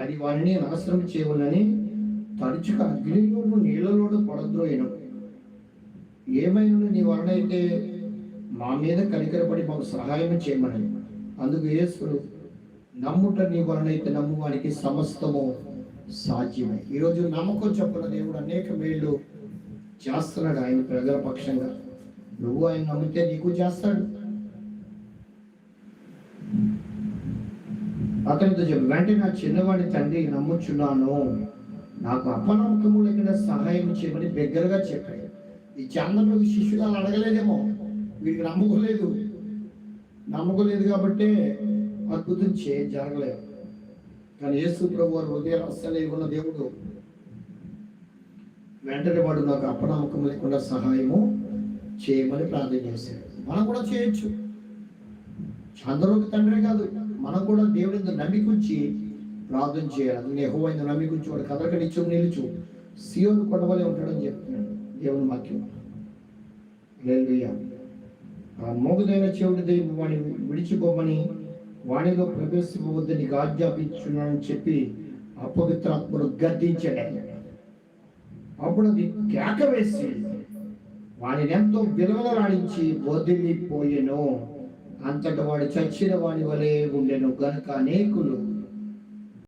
అది వారిని నాశనం చేయవలని తరచుగా అగ్నిలోను నీళ్ళలోను పడద్రోయను. ఏమైనా నీ వలన అయితే మా మీద కనికరపడి మాకు సహాయం చేయమని. అందుకు యేసుడు, నమ్ముట నీ వలన అయితే నమ్మువానికి సమస్తము సాధ్యమే. ఈరోజు నమ్మకం చొప్పున దేవుడు అనేక మేళ్ళు చేస్తున్నాడు ఆయన ప్రజల పక్షంగా. నువ్వు ఆయన నమ్మితే నీకు చేస్తాడు. అతనితో చెప్పు, వెంటనే నా చిన్నవాడి తండ్రి నమ్ముచున్నాను, నాకు అపనమ్మకము లేకుండా సహాయం చేయమని దగ్గరగా చెప్పాడు. ఈ చంద్రుడు శిష్యులు అలా అడగలేదేమో, వీడికి నమ్మకలేదు కాబట్టి అద్భుతం జరగలేదు. కానీ యేసు ప్రభు వారు హృదయ రహస్యాలు ఉన్న దేవుడు వెంటనే వాడు నాకు అపనమ్మకం లేకుండా సహాయము చేయమని ప్రార్థన చేశాడు. మనం కూడా చేయొచ్చు. చంద్రుడికి తండ్రే కాదు, మనం కూడా దేవుడి నమ్మిక ఉంచి ప్రార్థన చేయాలి. యెహోవాను నమ్మిక ఉంచి వాడు కదలక నిలుచు సీయోను కొండవలే ఉంటాడని చెప్తున్నాడు దేవుని వాక్యం. హల్లెలూయా. ఆ మోగుదైన చెవిటి వాడిని విడిచిపోమని, వాణిలో ప్రవేశించవద్దని నీకు ఆజ్ఞాపించున్నానని చెప్పి అపవిత్రాత్మను గద్దించాడు. అప్పుడు అది కేక వేసి వాడిని ఎంతో విలువలాడించి వదిలిపోయెను. అంతటి వాడు చచ్చిన వాడి వలె ఉండెను. గనుక అనేకులు